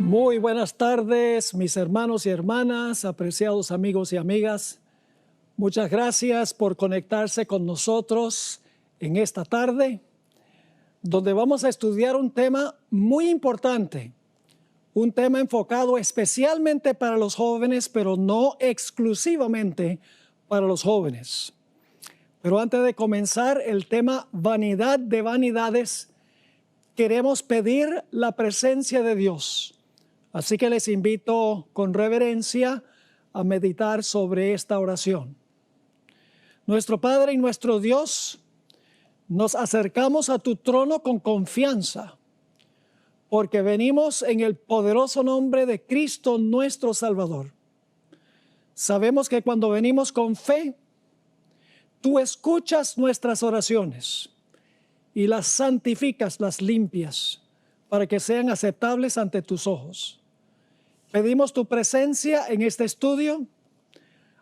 Muy buenas tardes, mis hermanos y hermanas, apreciados amigos y amigas. Muchas gracias por conectarse con nosotros en esta tarde, donde vamos a estudiar un tema muy importante, un tema enfocado especialmente para los jóvenes, pero no exclusivamente para los jóvenes. Pero antes de comenzar el tema vanidad de vanidades, queremos pedir la presencia de Dios. Así que les invito con reverencia a meditar sobre esta oración. Nuestro Padre y nuestro Dios, nos acercamos a tu trono con confianza, porque venimos en el poderoso nombre de Cristo nuestro Salvador. Sabemos que cuando venimos con fe, tú escuchas nuestras oraciones y las santificas, las limpias, para que sean aceptables ante tus ojos. Pedimos tu presencia en este estudio.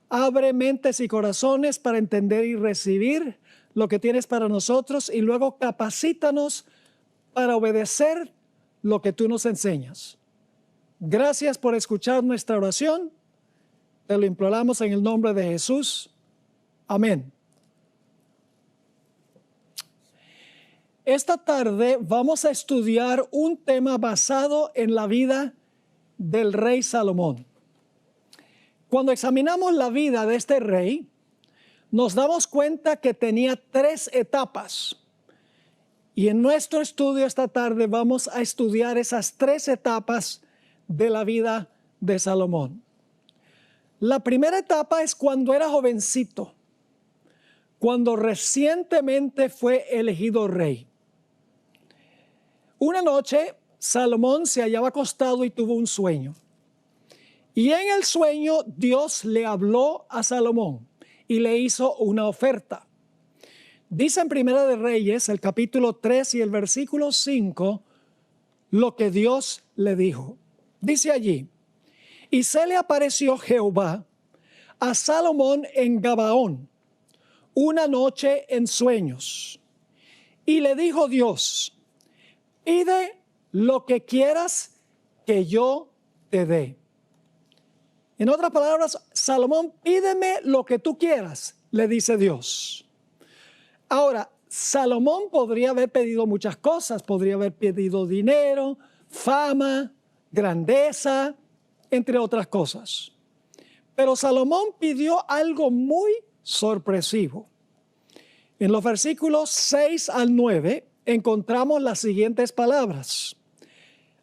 Abre mentes y corazones para entender y recibir lo que tienes para nosotros y luego capacítanos para obedecer lo que tú nos enseñas. Gracias por escuchar nuestra oración. Te lo imploramos en el nombre de Jesús. Amén. Esta tarde vamos a estudiar un tema basado en la vida del rey Salomón. Cuando examinamos la vida de este rey, nos damos cuenta que tenía 3 etapas. Y en nuestro estudio esta tarde vamos a estudiar esas 3 etapas de la vida de Salomón. La primera etapa es cuando era jovencito, cuando recientemente fue elegido rey. Una noche, Salomón se hallaba acostado y tuvo un sueño. Y en el sueño, Dios le habló a Salomón y le hizo una oferta. Dice en Primera de Reyes, el capítulo 3 y el versículo 5, lo que Dios le dijo. Dice allí: y se le apareció Jehová a Salomón en Gabaón una noche en sueños. Y le dijo Dios: pide lo que quieras que yo te dé. En otras palabras, Salomón, pídeme lo que tú quieras, le dice Dios. Ahora, Salomón podría haber pedido muchas cosas. Podría haber pedido dinero, fama, grandeza, entre otras cosas. Pero Salomón pidió algo muy sorpresivo. En los versículos 6 al 9 encontramos las siguientes palabras: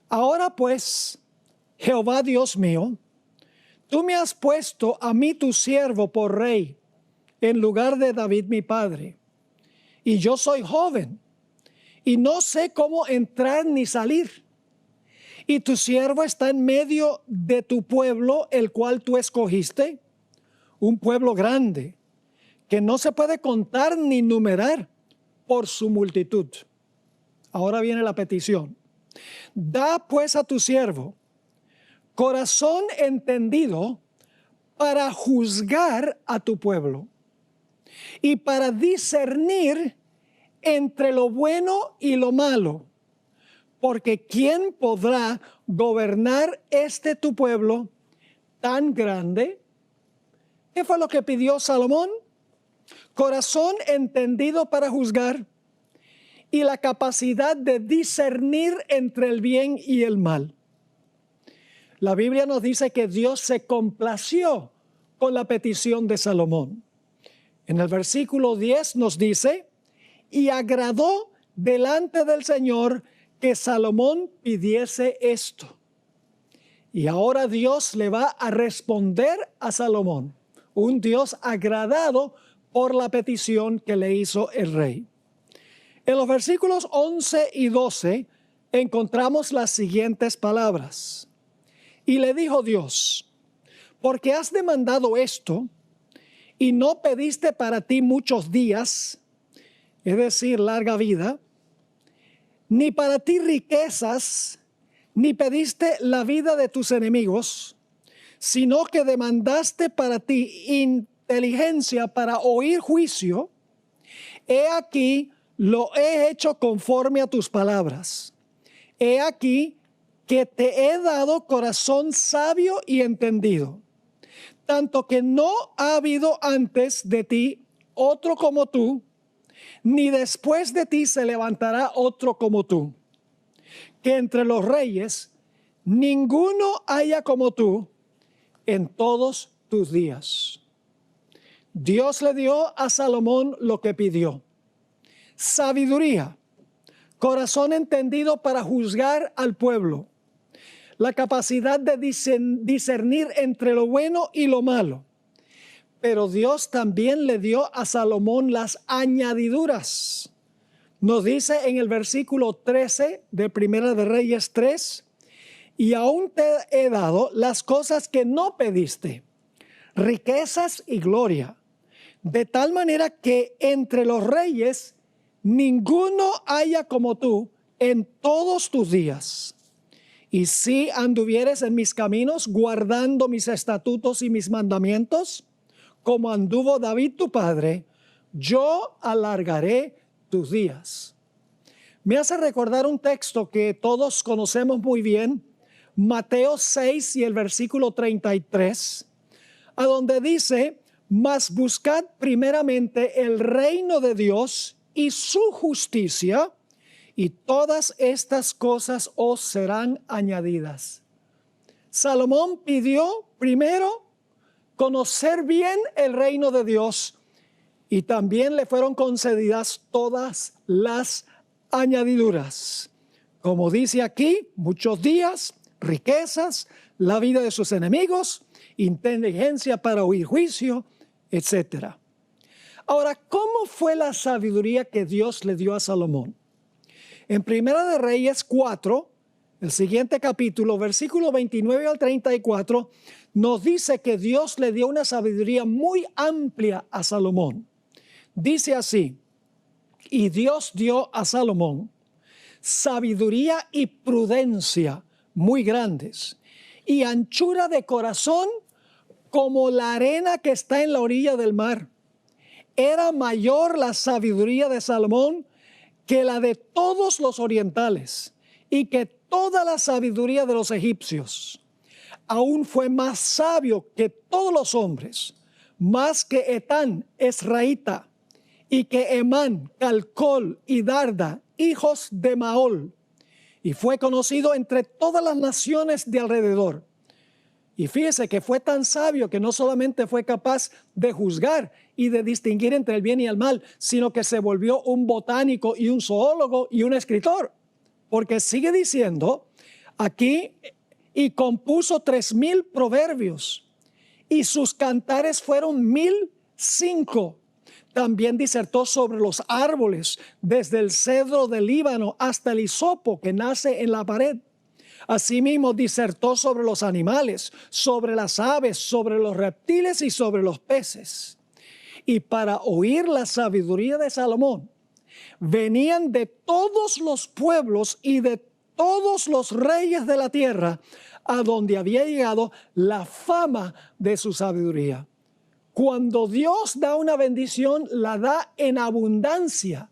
ahora pues, Jehová Dios mío, tú me has puesto a mí tu siervo por rey, en lugar de David mi padre. Y yo soy joven, y no sé cómo entrar ni salir. Y tu siervo está en medio de tu pueblo, el cual tú escogiste, un pueblo grande, que no se puede contar ni numerar por su multitud. Ahora viene la petición. Da pues a tu siervo corazón entendido para juzgar a tu pueblo y para discernir entre lo bueno y lo malo, porque ¿quién podrá gobernar tu pueblo tan grande? ¿Qué fue lo que pidió Salomón? Corazón entendido para juzgar y la capacidad de discernir entre el bien y el mal. La Biblia nos dice que Dios se complació con la petición de Salomón. En el versículo 10 nos dice: y agradó delante del Señor que Salomón pidiese esto. Y ahora Dios le va a responder a Salomón, un Dios agradado por la petición que le hizo el rey. En los versículos 11 y 12 encontramos las siguientes palabras. Y le dijo Dios: porque has demandado esto y no pediste para ti muchos días, es decir, larga vida, ni para ti riquezas, ni pediste la vida de tus enemigos, sino que demandaste para ti inteligencia para oír juicio, he aquí lo he hecho conforme a tus palabras. He aquí que te he dado corazón sabio y entendido, tanto que no ha habido antes de ti otro como tú, ni después de ti se levantará otro como tú, que entre los reyes ninguno haya como tú en todos tus días. Dios le dio a Salomón lo que pidió: sabiduría, corazón entendido para juzgar al pueblo, la capacidad de discernir entre lo bueno y lo malo. Pero Dios también le dio a Salomón las añadiduras. Nos dice en el versículo 13 de Primera de Reyes 3: y aún te he dado las cosas que no pediste, riquezas y gloria, de tal manera que entre los reyes ninguno haya como tú en todos tus días. Y si anduvieres en mis caminos, guardando mis estatutos y mis mandamientos, como anduvo David tu padre, yo alargaré tus días. Me hace recordar un texto que todos conocemos muy bien, Mateo 6 y el versículo 33, a donde dice: mas buscad primeramente el reino de Dios y su justicia, y todas estas cosas os serán añadidas. Salomón pidió primero conocer bien el reino de Dios, y también le fueron concedidas todas las añadiduras. Como dice aquí, muchos días, riquezas, la vida de sus enemigos, inteligencia para oír juicio, etc. Ahora, ¿cómo fue la sabiduría que Dios le dio a Salomón? En Primera de Reyes 4, el siguiente capítulo, versículo 29 al 34, nos dice que Dios le dio una sabiduría muy amplia a Salomón. Dice así: y Dios dio a Salomón sabiduría y prudencia muy grandes, y anchura de corazón como la arena que está en la orilla del mar. Era mayor la sabiduría de Salomón que la de todos los orientales, y que toda la sabiduría de los egipcios. Aún fue más sabio que todos los hombres, más que Etán Esraíta, y que Emán, Calcol y Darda, hijos de Maol, y fue conocido entre todas las naciones de alrededor. Y fíjese que fue tan sabio que no solamente fue capaz de juzgar y de distinguir entre el bien y el mal, sino que se volvió un botánico y un zoólogo y un escritor. Porque sigue diciendo aquí: y compuso 3000 proverbios, y sus cantares fueron 1005. También disertó sobre los árboles, desde el cedro del Líbano hasta el hisopo que nace en la pared. Asimismo disertó sobre los animales, sobre las aves, sobre los reptiles y sobre los peces. Y para oír la sabiduría de Salomón, venían de todos los pueblos y de todos los reyes de la tierra, a donde había llegado la fama de su sabiduría. Cuando Dios da una bendición, la da en abundancia.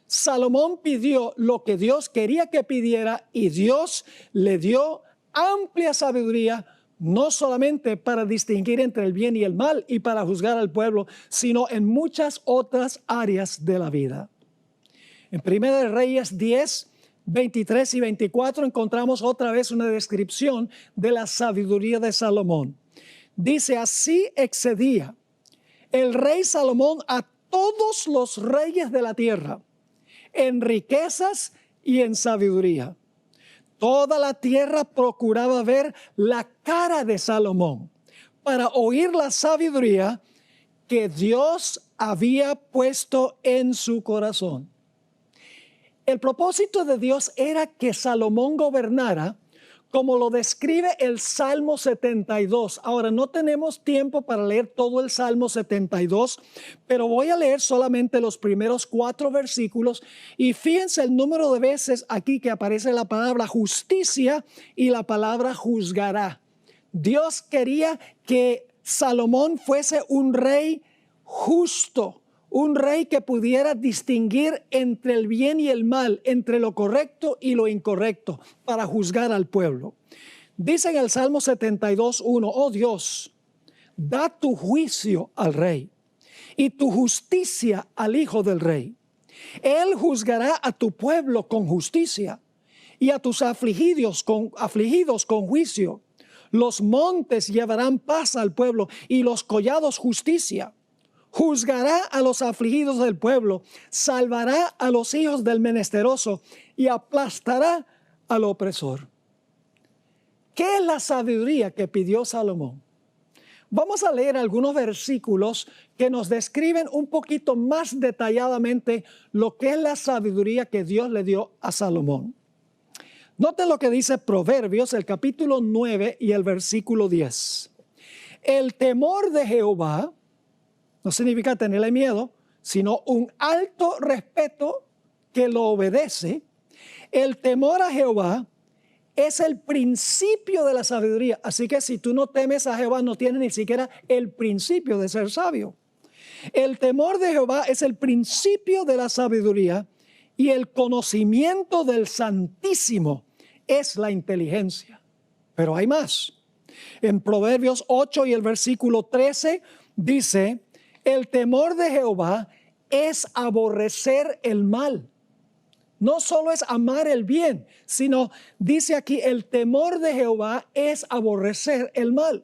Salomón pidió lo que Dios quería que pidiera, y Dios le dio amplia sabiduría, no solamente para distinguir entre el bien y el mal y para juzgar al pueblo, sino en muchas otras áreas de la vida. En Primera de Reyes 10, 23 y 24 encontramos otra vez una descripción de la sabiduría de Salomón. Dice: así excedía el rey Salomón a todos los reyes de la tierra en riquezas y en sabiduría. Toda la tierra procuraba ver la cara de Salomón para oír la sabiduría que Dios había puesto en su corazón. El propósito de Dios era que Salomón gobernara como lo describe el Salmo 72. Ahora, no tenemos tiempo para leer todo el Salmo 72, pero voy a leer solamente los primeros 4 versículos, y fíjense el número de veces aquí que aparece la palabra justicia y la palabra juzgará. Dios quería que Salomón fuese un rey justo, un rey que pudiera distinguir entre el bien y el mal, entre lo correcto y lo incorrecto, para juzgar al pueblo. Dice en el Salmo 72:1, oh Dios, da tu juicio al rey y tu justicia al hijo del rey. Él juzgará a tu pueblo con justicia y a tus afligidos con juicio. Los montes llevarán paz al pueblo y los collados justicia. Juzgará a los afligidos del pueblo, salvará a los hijos del menesteroso y aplastará al opresor. ¿Qué es la sabiduría que pidió Salomón? Vamos a leer algunos versículos que nos describen un poquito más detalladamente lo que es la sabiduría que Dios le dio a Salomón. Noten lo que dice Proverbios, el capítulo 9 y el versículo 10. El temor de Jehová no significa tenerle miedo, sino un alto respeto que lo obedece. El temor a Jehová es el principio de la sabiduría. Así que si tú no temes a Jehová, no tienes ni siquiera el principio de ser sabio. El temor de Jehová es el principio de la sabiduría y el conocimiento del Santísimo es la inteligencia. Pero hay más. En Proverbios 8 y el versículo 13 dice, el temor de Jehová es aborrecer el mal. No solo es amar el bien, sino dice aquí, el temor de Jehová es aborrecer el mal.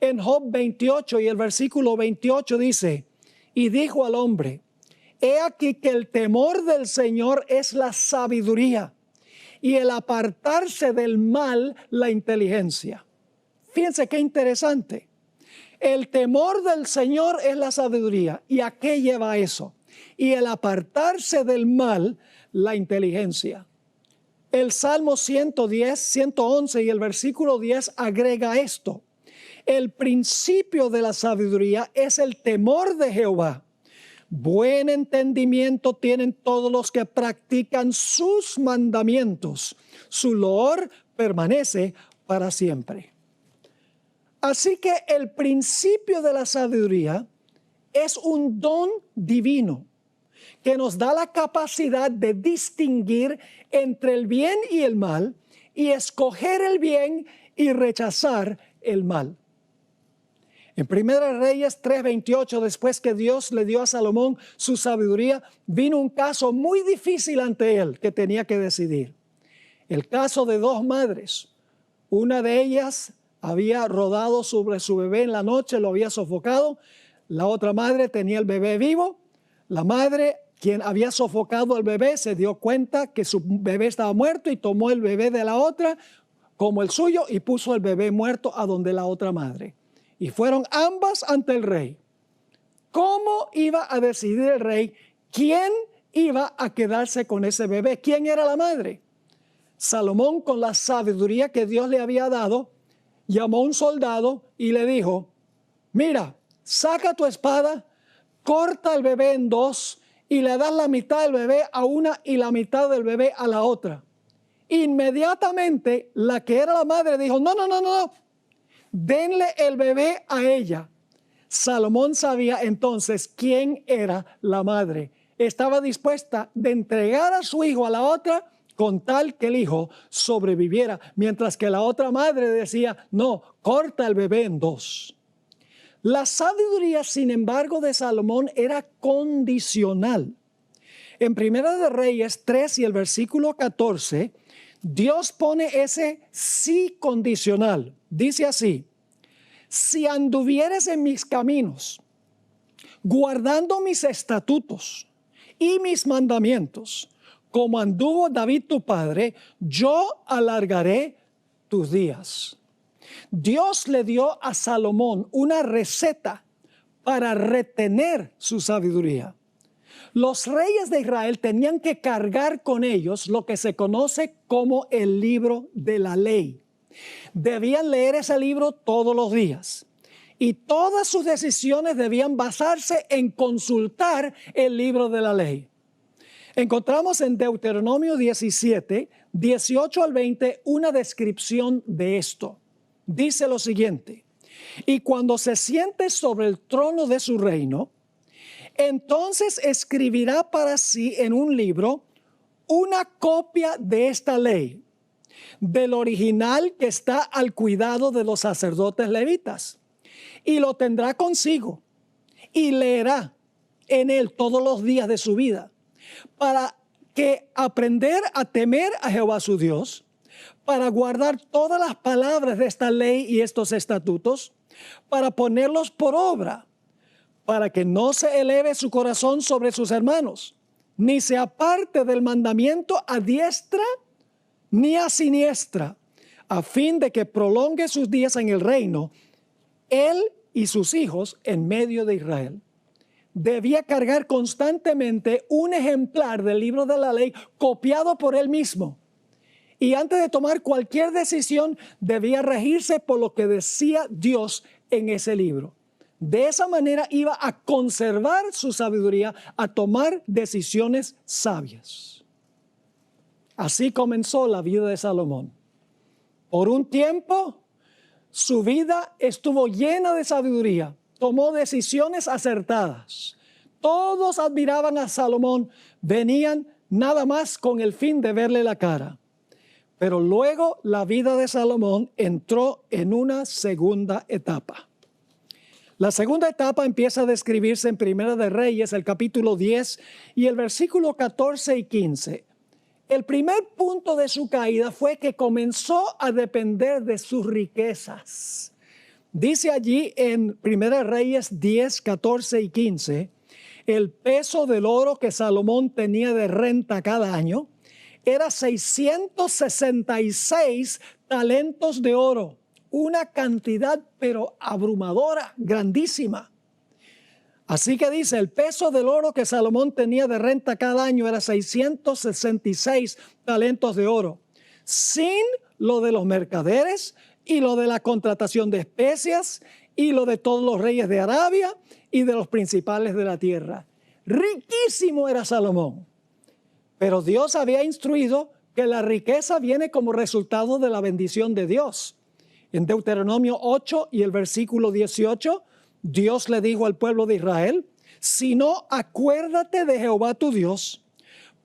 En Job 28 y el versículo 28 dice, y dijo al hombre, he aquí que el temor del Señor es la sabiduría y el apartarse del mal la inteligencia. Fíjense qué interesante. El temor del Señor es la sabiduría. ¿Y a qué lleva eso? Y el apartarse del mal, la inteligencia. El Salmo 111 y el versículo 10 agrega esto. El principio de la sabiduría es el temor de Jehová. Buen entendimiento tienen todos los que practican sus mandamientos. Su loor permanece para siempre. Así que el principio de la sabiduría es un don divino que nos da la capacidad de distinguir entre el bien y el mal y escoger el bien y rechazar el mal. En 1 Reyes 3:28, después que Dios le dio a Salomón su sabiduría, vino un caso muy difícil ante él que tenía que decidir. El caso de dos madres. Una de ellas había rodado sobre su bebé en la noche, lo había sofocado. La otra madre tenía el bebé vivo. La madre, quien había sofocado al bebé, se dio cuenta que su bebé estaba muerto y tomó el bebé de la otra como el suyo y puso el bebé muerto a donde la otra madre. Y fueron ambas ante el rey. ¿Cómo iba a decidir el rey quién iba a quedarse con ese bebé? ¿Quién era la madre? Salomón, con la sabiduría que Dios le había dado, llamó a un soldado y le dijo, mira, saca tu espada, corta el bebé en dos y le das la mitad del bebé a una y la mitad del bebé a la otra. Inmediatamente la que era la madre dijo, no, denle el bebé a ella. Salomón sabía entonces quién era la madre. Estaba dispuesta de entregar a su hijo a la otra con tal que el hijo sobreviviera, mientras que la otra madre decía, no, corta el bebé en dos. La sabiduría, sin embargo, de Salomón era condicional. En 1 Reyes 3 y el versículo 14, Dios pone ese sí condicional. Dice así, si anduvieres en mis caminos, guardando mis estatutos y mis mandamientos, como anduvo David tu padre, yo alargaré tus días. Dios le dio a Salomón una receta para retener su sabiduría. Los reyes de Israel tenían que cargar con ellos lo que se conoce como el libro de la ley. Debían leer ese libro todos los días y todas sus decisiones debían basarse en consultar el libro de la ley. Encontramos en Deuteronomio 17, 18 al 20, una descripción de esto. Dice lo siguiente, y cuando se siente sobre el trono de su reino, Entonces escribirá para sí en un libro una copia de esta ley, del original que está al cuidado de los sacerdotes levitas, y lo tendrá consigo y leerá en él todos los días de su vida, para que aprender a temer a Jehová su Dios, para guardar todas las palabras de esta ley y estos estatutos, para ponerlos por obra, para que no se eleve su corazón sobre sus hermanos, ni se aparte del mandamiento a diestra ni a siniestra, a fin de que prolongue sus días en el reino, él y sus hijos en medio de Israel. Debía cargar constantemente un ejemplar del libro de la ley copiado por él mismo. Y antes de tomar cualquier decisión, debía regirse por lo que decía Dios en ese libro. De esa manera iba a conservar su sabiduría, a tomar decisiones sabias. Así comenzó la vida de Salomón. Por un tiempo, su vida estuvo llena de sabiduría. Tomó decisiones acertadas. Todos admiraban a Salomón, venían nada más con el fin de verle la cara. Pero luego la vida de Salomón entró en una segunda etapa. La segunda etapa empieza a describirse en Primera de Reyes, el capítulo 10 y el versículo 14 y 15. El primer punto de su caída fue que comenzó a depender de sus riquezas. Dice allí en Primera Reyes 10, 14 y 15, el peso del oro que Salomón tenía de renta cada año era 666 talentos de oro, una cantidad pero abrumadora, grandísima. Así que dice, el peso del oro que Salomón tenía de renta cada año era 666 talentos de oro, sin lo de los mercaderes y lo de la contratación de especias y lo de todos los reyes de Arabia y de los principales de la tierra. Riquísimo era Salomón. Pero Dios había instruido que la riqueza viene como resultado de la bendición de Dios. En Deuteronomio 8 y el versículo 18, Dios le dijo al pueblo de Israel, si no, acuérdate de Jehová tu Dios,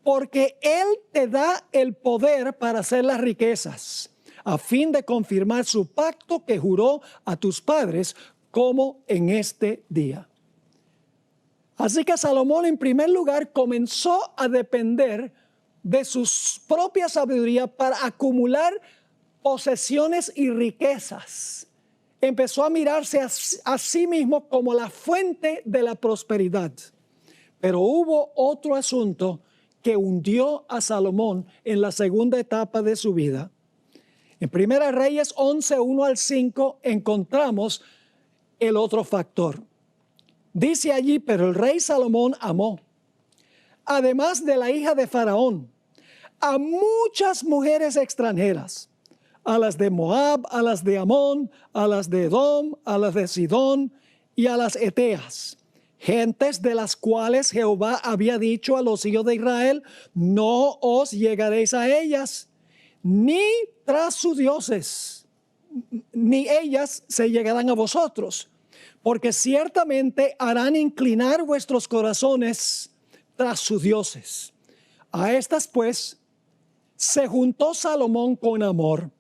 porque Él te da el poder para hacer las riquezas, a fin de confirmar su pacto que juró a tus padres, como en este día. Así que Salomón en primer lugar comenzó a depender de su propia sabiduría para acumular posesiones y riquezas. Empezó a mirarse a sí mismo como la fuente de la prosperidad. Pero hubo otro asunto que hundió a Salomón en la segunda etapa de su vida. En Primera Reyes 11, 1 al 5 encontramos el otro factor. Dice allí, pero el rey Salomón amó, además de la hija de Faraón, a muchas mujeres extranjeras, a las de Moab, a las de Amón, a las de Edom, a las de Sidón y a las Eteas, gentes de las cuales Jehová había dicho a los hijos de Israel, no os llegaréis a ellas, ni tras sus dioses, ni ellas se llegarán a vosotros, porque ciertamente harán inclinar vuestros corazones tras sus dioses. A estas pues se juntó Salomón con amor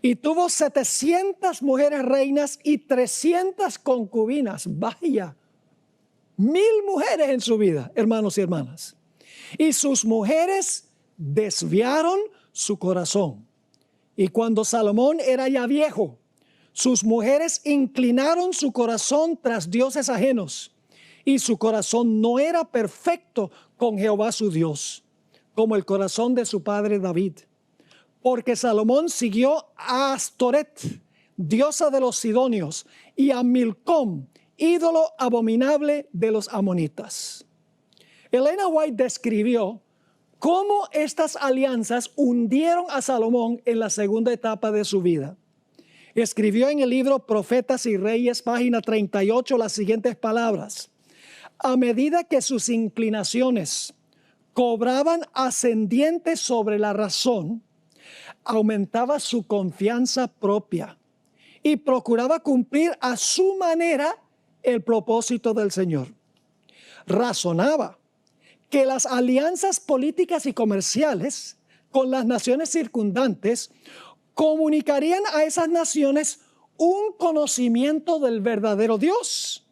y tuvo 700 mujeres reinas y 300 concubinas. Vaya, 1000 mujeres en su vida, hermanos y hermanas. Y sus mujeres desviaron su corazón. Y cuando Salomón era ya viejo, sus mujeres inclinaron su corazón tras dioses ajenos, y su corazón no era perfecto con Jehová su Dios, como el corazón de su padre David. Porque Salomón siguió a Astoret, diosa de los sidonios, y a Milcom, ídolo abominable de los amonitas. Elena White describió cómo estas alianzas hundieron a Salomón en la segunda etapa de su vida. Escribió en el libro Profetas y Reyes, página 38, las siguientes palabras. A medida que sus inclinaciones cobraban ascendientes sobre la razón, aumentaba su confianza propia y procuraba cumplir a su manera el propósito del Señor. razonaba que las alianzas políticas y comerciales con las naciones circundantes comunicarían a esas naciones un conocimiento del verdadero Dios,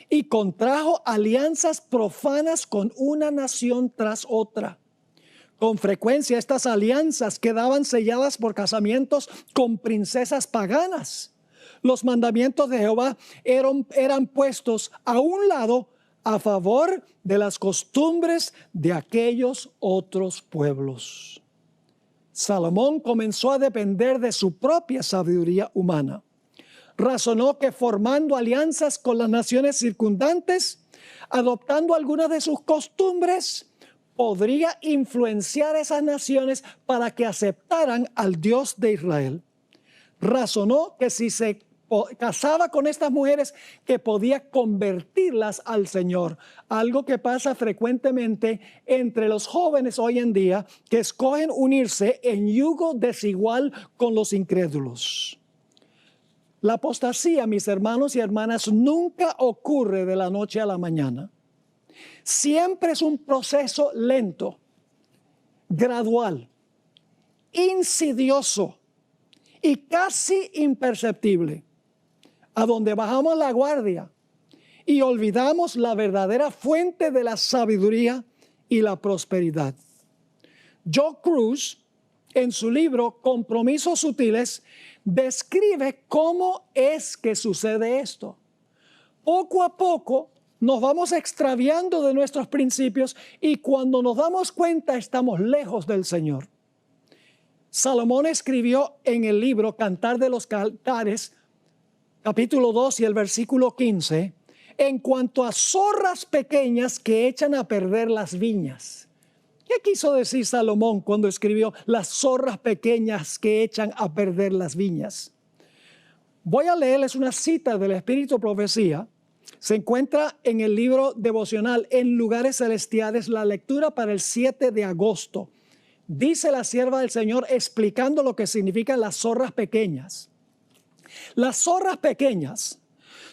y contrajo alianzas profanas con una nación tras otra. Con frecuencia estas alianzas quedaban selladas por casamientos con princesas paganas. Los mandamientos de Jehová eran puestos a un lado a favor de las costumbres de aquellos otros pueblos. Salomón comenzó a depender de su propia sabiduría humana. Razonó que formando alianzas con las naciones circundantes, adoptando algunas de sus costumbres, podría influenciar a esas naciones para que aceptaran al Dios de Israel. Razonó que si se casaba con estas mujeres, que podía convertirlas al Señor. Algo que pasa frecuentemente entre los jóvenes hoy en día, que escogen unirse en yugo desigual con los incrédulos. La apostasía, mis hermanos y hermanas, nunca ocurre de la noche a la mañana. Siempre es un proceso lento, gradual, insidioso y casi imperceptible, a donde bajamos la guardia y olvidamos la verdadera fuente de la sabiduría y la prosperidad. Joe Cruz, en su libro Compromisos Sutiles, describe cómo es que sucede esto. Poco a poco nos vamos extraviando de nuestros principios y cuando nos damos cuenta estamos lejos del Señor. Salomón escribió en el libro Cantar de los Cantares, capítulo 2 y el versículo 15, en cuanto a zorras pequeñas que echan a perder las viñas. ¿Qué quiso decir Salomón cuando escribió las zorras pequeñas que echan a perder las viñas? Voy a leerles una cita del Espíritu Profecía. Se encuentra en el libro devocional En Lugares Celestiales, la lectura para el 7 de agosto. Dice la sierva del Señor explicando lo que significan las zorras pequeñas. Las zorras pequeñas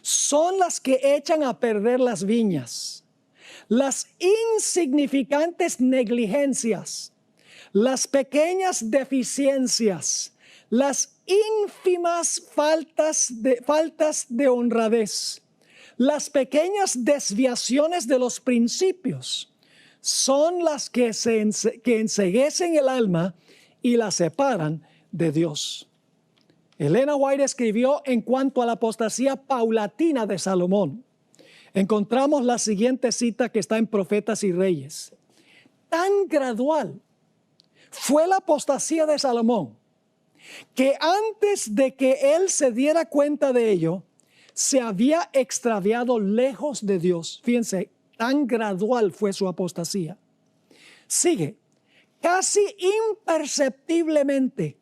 son las que echan a perder las viñas. Las insignificantes negligencias, las pequeñas deficiencias, las ínfimas faltas de honradez, las pequeñas desviaciones de los principios, son las que enceguecen el alma y la separan de Dios. Elena White escribió en cuanto a la apostasía paulatina de Salomón. Encontramos la siguiente cita que está en Profetas y Reyes. Tan gradual fue la apostasía de Salomón que antes de que él se diera cuenta de ello, se había extraviado lejos de Dios. Fíjense, tan gradual fue su apostasía. Sigue, casi imperceptiblemente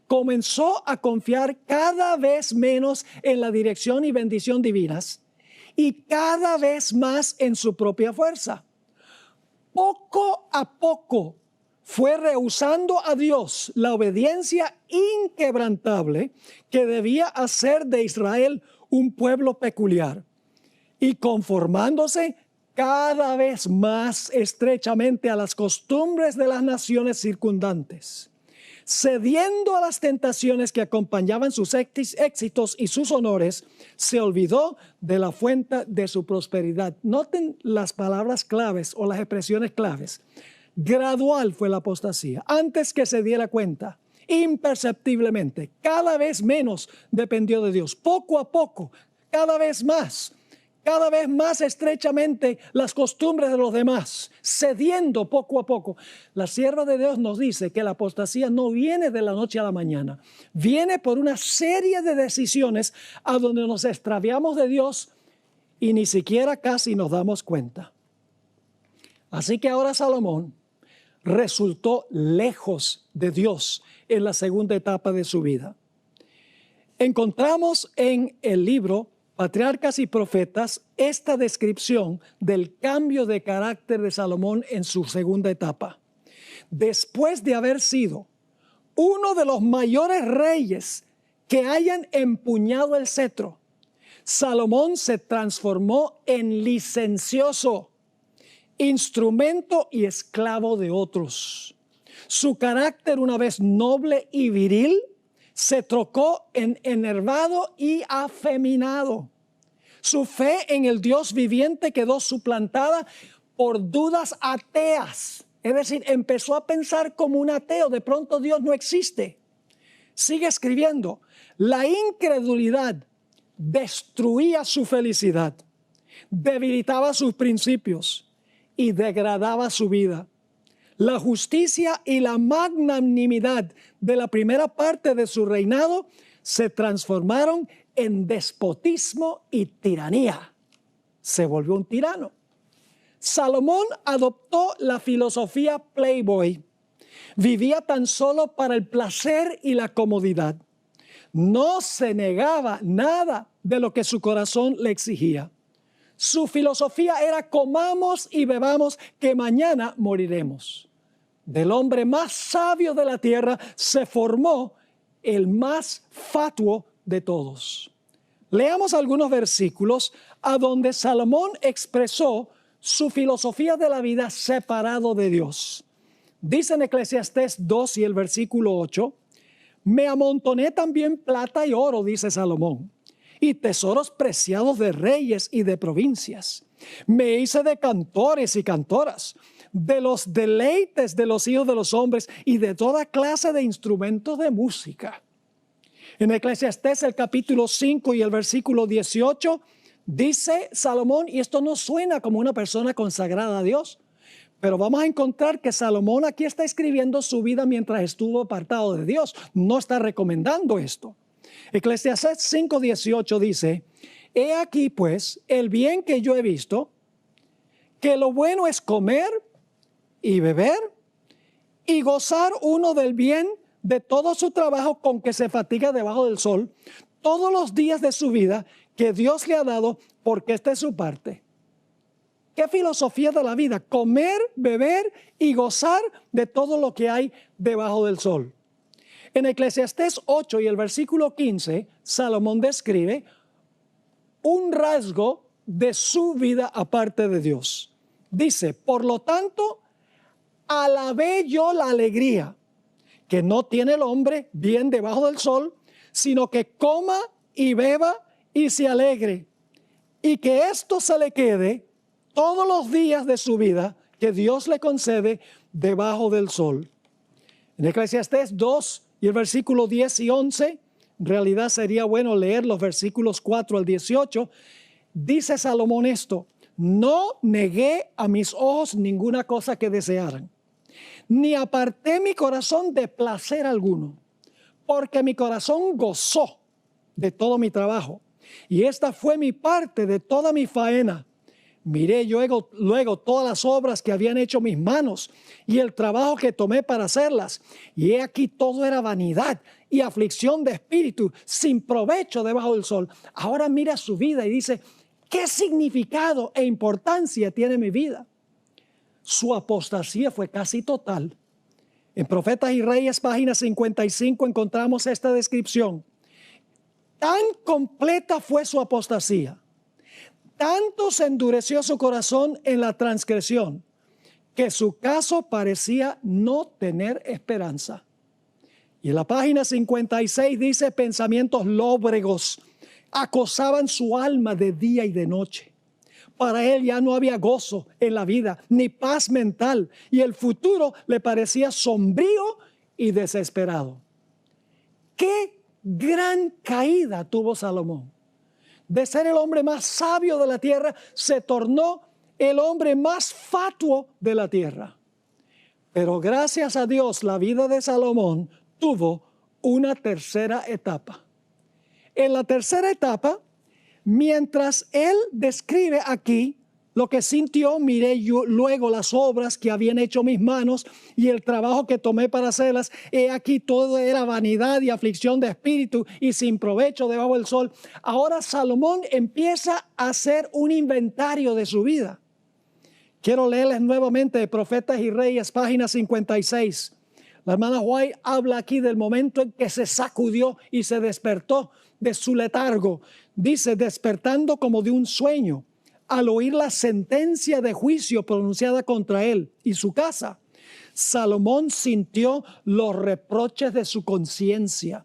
comenzó a confiar cada vez menos en la dirección y bendición divinas y cada vez más en su propia fuerza. Poco a poco fue rehusando a Dios la obediencia inquebrantable que debía hacer de Israel un pueblo peculiar y conformándose cada vez más estrechamente a las costumbres de las naciones circundantes. Cediendo a las tentaciones que acompañaban sus éxitos y sus honores, se olvidó de la fuente de su prosperidad. Noten las palabras claves o las expresiones claves. Gradual fue la apostasía, antes que se diera cuenta, imperceptiblemente, cada vez menos dependió de Dios. Poco a poco, cada vez más estrechamente las costumbres de los demás, cediendo poco a poco. La sierva de Dios nos dice que la apostasía no viene de la noche a la mañana, viene por una serie de decisiones a donde nos extraviamos de Dios y ni siquiera casi nos damos cuenta. Así que ahora Salomón resultó lejos de Dios en la segunda etapa de su vida. Encontramos en el libro Patriarcas y Profetas esta descripción del cambio de carácter de Salomón en su segunda etapa. Después de haber sido uno de los mayores reyes que hayan empuñado el cetro, Salomón se transformó en licencioso, instrumento y esclavo de otros. Su carácter, una vez noble y viril, se trocó en enervado y afeminado. Su fe en el Dios viviente quedó suplantada por dudas ateas. Es decir, empezó a pensar como un ateo. De pronto Dios no existe. Sigue escribiendo. La incredulidad destruía su felicidad, debilitaba sus principios y degradaba su vida. La justicia y la magnanimidad de la primera parte de su reinado se transformaron en despotismo y tiranía. Se volvió un tirano. Salomón adoptó la filosofía Playboy. Vivía tan solo para el placer y la comodidad. No se negaba nada de lo que su corazón le exigía. Su filosofía era: comamos y bebamos, que mañana moriremos. Del hombre más sabio de la tierra se formó el más fatuo de todos. Leamos algunos versículos a donde Salomón expresó su filosofía de la vida separado de Dios. Dice en Eclesiastés 2 y el versículo 8: me amontoné también plata y oro, dice Salomón, y tesoros preciados de reyes y de provincias. Me hice de cantores y cantoras, de los deleites de los hijos de los hombres y de toda clase de instrumentos de música. En Eclesiastés el capítulo 5 y el versículo 18 dice Salomón, y esto no suena como una persona consagrada a Dios, pero vamos a encontrar que Salomón aquí está escribiendo su vida mientras estuvo apartado de Dios. No está recomendando esto. Eclesiastés 5:18 dice: he aquí pues el bien que yo he visto, que lo bueno es comer y beber y gozar uno del bien de todo su trabajo con que se fatiga debajo del sol todos los días de su vida que Dios le ha dado, porque esta es su parte. ¿Qué filosofía de la vida? Comer, beber y gozar de todo lo que hay debajo del sol. En Eclesiastés 8 y el versículo 15, Salomón describe un rasgo de su vida aparte de Dios. Dice: por lo tanto, alabé yo la alegría que no tiene el hombre bien debajo del sol, sino que coma y beba y se alegre, y que esto se le quede todos los días de su vida que Dios le concede debajo del sol. En Eclesiastés 2 y el versículo 10 y 11, en realidad sería bueno leer los versículos 4 al 18, dice Salomón esto: no negué a mis ojos ninguna cosa que desearan, ni aparté mi corazón de placer alguno, porque mi corazón gozó de todo mi trabajo, y esta fue mi parte de toda mi faena. Miré luego todas las obras que habían hecho mis manos y el trabajo que tomé para hacerlas. Y he aquí todo era vanidad y aflicción de espíritu, sin provecho debajo del sol. Ahora mira su vida y dice: ¿qué significado e importancia tiene mi vida? Su apostasía fue casi total. En Profetas y Reyes, página 55, encontramos esta descripción. Tan completa fue su apostasía, tanto se endureció su corazón en la transgresión, que su caso parecía no tener esperanza. Y en la página 56 dice: pensamientos lóbregos acosaban su alma de día y de noche. Para él ya no había gozo en la vida, ni paz mental, y el futuro le parecía sombrío y desesperado. ¡Qué gran caída tuvo Salomón! De ser el hombre más sabio de la tierra, se tornó el hombre más fatuo de la tierra. Pero gracias a Dios, la vida de Salomón tuvo una tercera etapa. En la tercera etapa, mientras él describe aquí lo que sintió, miré yo luego las obras que habían hecho mis manos y el trabajo que tomé para hacerlas. He aquí todo era vanidad y aflicción de espíritu y sin provecho debajo del sol. Ahora Salomón empieza a hacer un inventario de su vida. Quiero leerles nuevamente de Profetas y Reyes, página 56. La hermana White habla aquí del momento en que se sacudió y se despertó de su letargo, dice, despertando como de un sueño, al oír la sentencia de juicio pronunciada contra él y su casa, Salomón sintió los reproches de su conciencia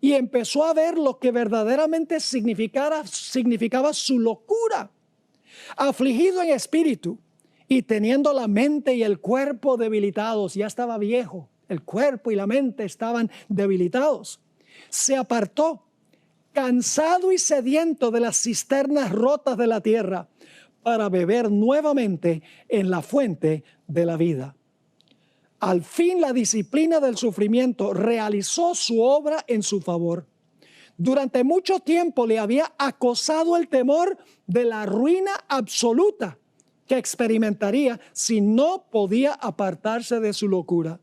y empezó a ver lo que verdaderamente significaba su locura. Afligido en espíritu y teniendo la mente y el cuerpo debilitados, ya estaba viejo, el cuerpo y la mente estaban debilitados, se apartó, cansado y sediento de las cisternas rotas de la tierra, para beber nuevamente en la fuente de la vida. Al fin la disciplina del sufrimiento realizó su obra en su favor. Durante mucho tiempo le había acosado el temor de la ruina absoluta que experimentaría si no podía apartarse de su locura.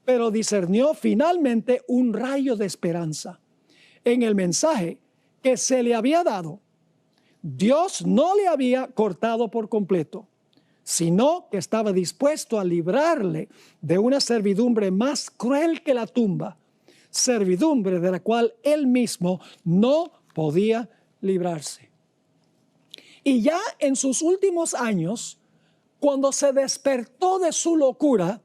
Pero discernió finalmente un rayo de esperanza en el mensaje que se le había dado. Dios no le había cortado por completo, sino que estaba dispuesto a librarle de una servidumbre más cruel que la tumba, servidumbre de la cual él mismo no podía librarse. Y ya en sus últimos años, cuando se despertó de su locura,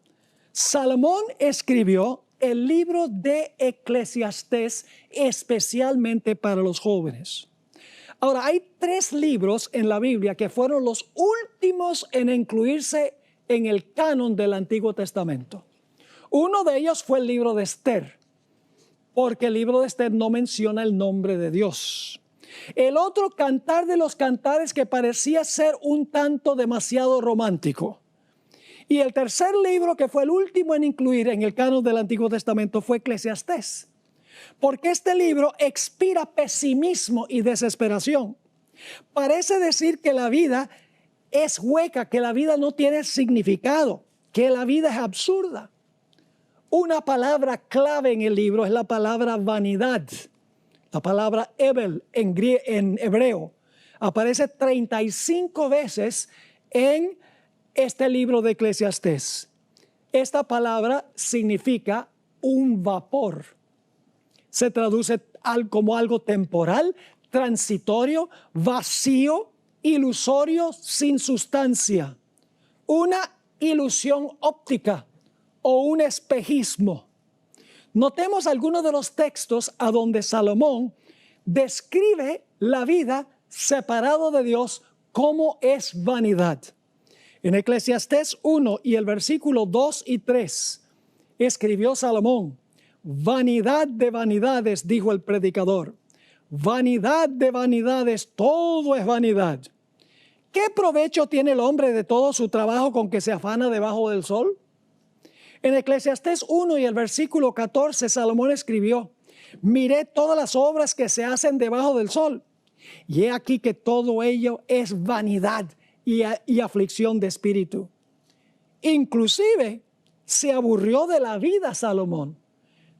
Salomón escribió el libro de Eclesiastés especialmente para los jóvenes. Ahora, hay 3 libros en la Biblia que fueron los últimos en incluirse en el canon del Antiguo Testamento. Uno de ellos fue el libro de Esther, porque el libro de Esther no menciona el nombre de Dios. El otro, Cantar de los Cantares, que parecía ser un tanto demasiado romántico. Y el tercer libro, que fue el último en incluir en el canon del Antiguo Testamento, fue Eclesiastés. Porque este libro expira pesimismo y desesperación. Parece decir que la vida es hueca, que la vida no tiene significado, que la vida es absurda. Una palabra clave en el libro es la palabra vanidad. La palabra evel en hebreo aparece 35 veces en este libro de Eclesiastés. Esta palabra significa un vapor. Se traduce como algo temporal, transitorio, vacío, ilusorio, sin sustancia. Una ilusión óptica o un espejismo. Notemos algunos de los textos a donde Salomón describe la vida separado de Dios como es vanidad. En Eclesiastés 1 y el versículo 2 y 3 escribió Salomón: vanidad de vanidades, dijo el predicador. Vanidad de vanidades, todo es vanidad. ¿Qué provecho tiene el hombre de todo su trabajo con que se afana debajo del sol? En Eclesiastés 1 y el versículo 14, Salomón escribió: miré todas las obras que se hacen debajo del sol, y he aquí que todo ello es vanidad y aflicción de espíritu. Inclusive se aburrió de la vida Salomón.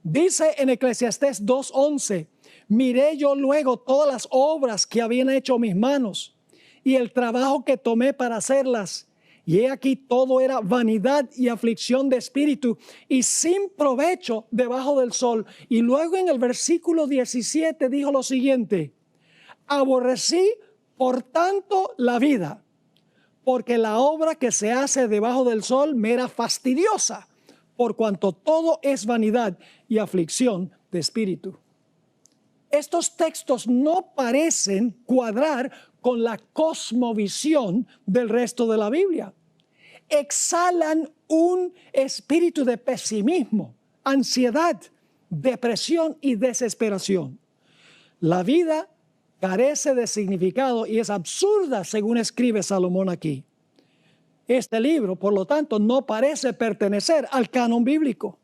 Dice en Eclesiastés 2:11: miré yo luego todas las obras que habían hecho mis manos y el trabajo que tomé para hacerlas, y he aquí todo era vanidad y aflicción de espíritu y sin provecho debajo del sol. Y luego en el versículo 17 dijo lo siguiente: aborrecí por tanto la vida, porque la obra que se hace debajo del sol me era fastidiosa, por cuanto todo es vanidad y aflicción de espíritu. Estos textos no parecen cuadrar con la cosmovisión del resto de la Biblia. Exhalan un espíritu de pesimismo, ansiedad, depresión y desesperación. La vida carece de significado y es absurda, según escribe Salomón aquí. Este libro, por lo tanto, no parece pertenecer al canon bíblico.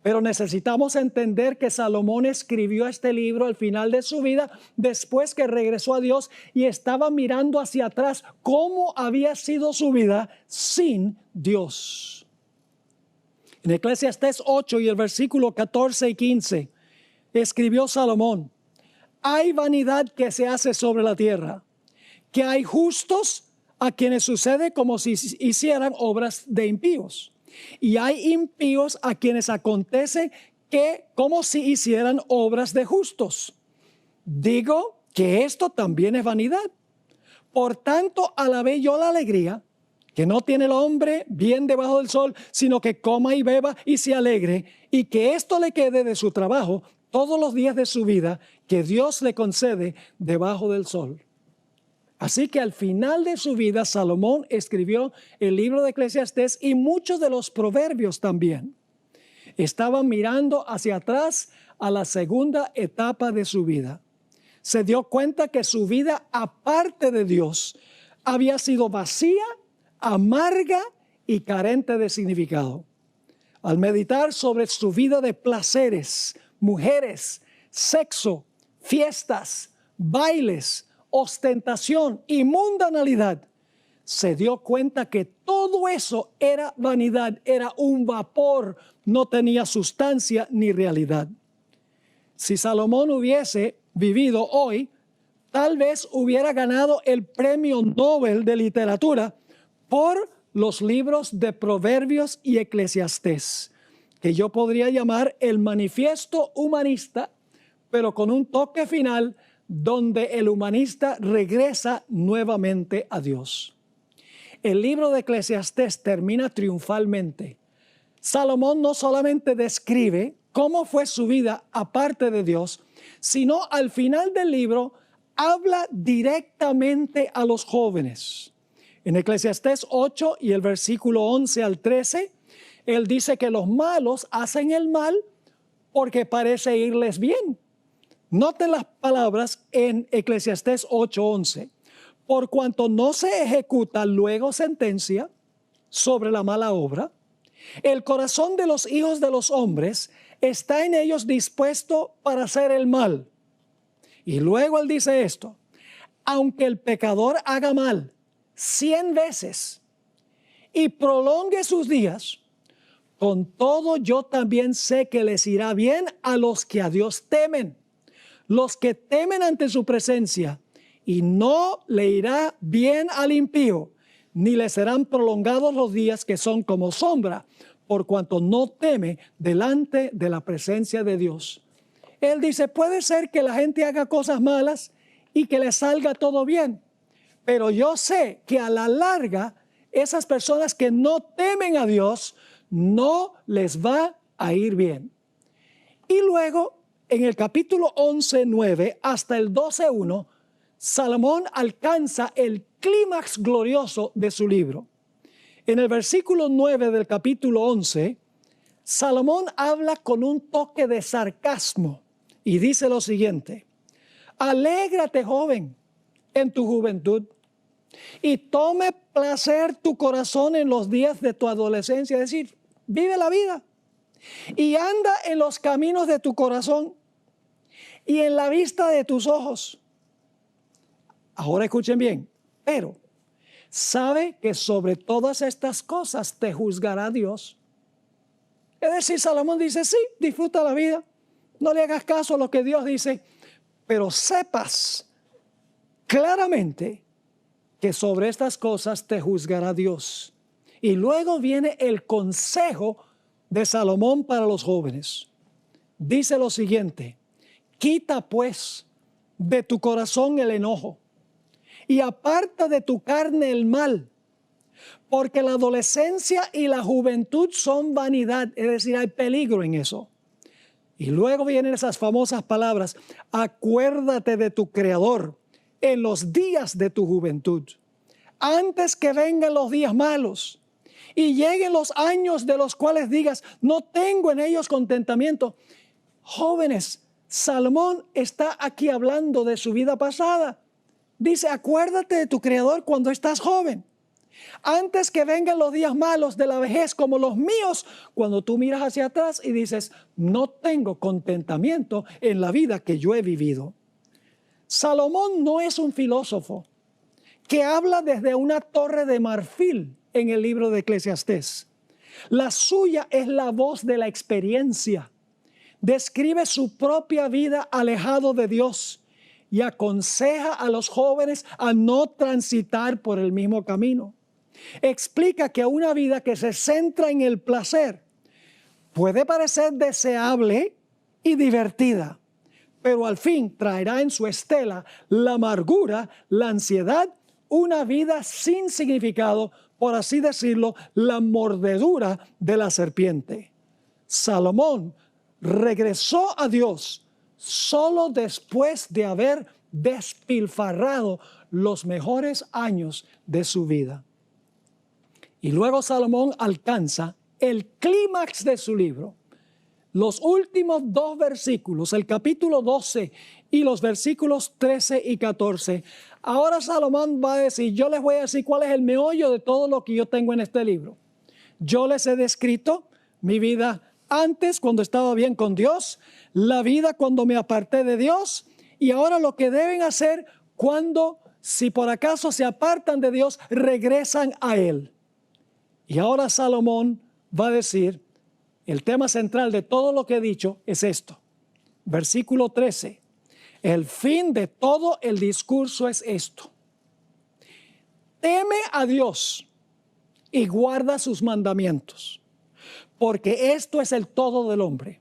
Pero necesitamos entender que Salomón escribió este libro al final de su vida, después que regresó a Dios y estaba mirando hacia atrás cómo había sido su vida sin Dios. En Eclesiastés 8 y el versículo 14 y 15, escribió Salomón: hay vanidad que se hace sobre la tierra, que hay justos a quienes sucede como si hicieran obras de impíos. Y hay impíos a quienes acontece que como si hicieran obras de justos. Digo que esto también es vanidad. Por tanto, alabé yo la alegría que no tiene el hombre bien debajo del sol, sino que coma y beba y se alegre, y que esto le quede de su trabajo todos los días de su vida, que Dios le concede debajo del sol. Así que al final de su vida, Salomón escribió el libro de Eclesiastés y muchos de los proverbios también. Estaban mirando hacia atrás a la segunda etapa de su vida. Se dio cuenta que su vida, aparte de Dios, había sido vacía, amarga y carente de significado. Al meditar sobre su vida de placeres, mujeres, sexo, fiestas, bailes, ostentación y mundanalidad, se dio cuenta que todo eso era vanidad, era un vapor, no tenía sustancia ni realidad. Si Salomón hubiese vivido hoy, tal vez hubiera ganado el premio Nobel de literatura por los libros de Proverbios y Eclesiastés, que yo podría llamar el manifiesto humanista, pero con un toque final donde el humanista regresa nuevamente a Dios. El libro de Eclesiastés termina triunfalmente. Salomón no solamente describe cómo fue su vida aparte de Dios, sino al final del libro habla directamente a los jóvenes. En Eclesiastés 8 y el versículo 11 al 13, él dice que los malos hacen el mal porque parece irles bien. Noten las palabras en Eclesiastés 8:11. Por cuanto no se ejecuta luego sentencia sobre la mala obra, el corazón de los hijos de los hombres está en ellos dispuesto para hacer el mal. Y luego él dice esto: aunque el pecador haga mal 100 veces y prolongue sus días, con todo yo también sé que les irá bien a los que a Dios temen, los que temen ante su presencia, y no le irá bien al impío, ni le serán prolongados los días que son como sombra, por cuanto no teme delante de la presencia de Dios. Él dice, puede ser que la gente haga cosas malas y que le salga todo bien, pero yo sé que a la larga esas personas que no temen a Dios no les va a ir bien. Y luego en el capítulo 11:9 hasta el 12:1, Salomón alcanza el clímax glorioso de su libro. En el versículo 9 del capítulo 11, Salomón habla con un toque de sarcasmo y dice lo siguiente: alégrate, joven, en tu juventud, y tome placer tu corazón en los días de tu adolescencia. Es decir, vive la vida y anda en los caminos de tu corazón y en la vista de tus ojos. Ahora escuchen bien, pero sabe que sobre todas estas cosas te juzgará Dios. Es decir, Salomón dice, sí, disfruta la vida, no le hagas caso a lo que Dios dice, pero sepas claramente que sobre estas cosas te juzgará Dios. Y luego viene el consejo de Salomón para los jóvenes. Dice lo siguiente: quita pues de tu corazón el enojo y aparta de tu carne el mal, porque la adolescencia y la juventud son vanidad, es decir, hay peligro en eso. Y luego vienen esas famosas palabras: acuérdate de tu Creador en los días de tu juventud, antes que vengan los días malos y lleguen los años de los cuales digas, no tengo en ellos contentamiento. Jóvenes, Salomón está aquí hablando de su vida pasada. Dice, acuérdate de tu Creador cuando estás joven, antes que vengan los días malos de la vejez como los míos, cuando tú miras hacia atrás y dices, no tengo contentamiento en la vida que yo he vivido. Salomón no es un filósofo que habla desde una torre de marfil en el libro de Eclesiastés. La suya es la voz de la experiencia. Describe su propia vida alejado de Dios y aconseja a los jóvenes a no transitar por el mismo camino. Explica que una vida que se centra en el placer puede parecer deseable y divertida, pero al fin traerá en su estela la amargura, la ansiedad, una vida sin significado, por así decirlo, la mordedura de la serpiente. Salomón regresó a Dios solo después de haber despilfarrado los mejores años de su vida. Y luego Salomón alcanza el clímax de su libro. Los últimos 2 versículos, el capítulo 12 y los versículos 13 y 14. Ahora Salomón va a decir, yo les voy a decir cuál es el meollo de todo lo que yo tengo en este libro. Yo les he descrito mi vida antes, cuando estaba bien con Dios, la vida cuando me aparté de Dios, y ahora lo que deben hacer cuando, si por acaso se apartan de Dios, regresan a Él. Y ahora Salomón va a decir, el tema central de todo lo que he dicho es esto. Versículo 13. El fin de todo el discurso es esto. Teme a Dios y guarda sus mandamientos, porque esto es el todo del hombre.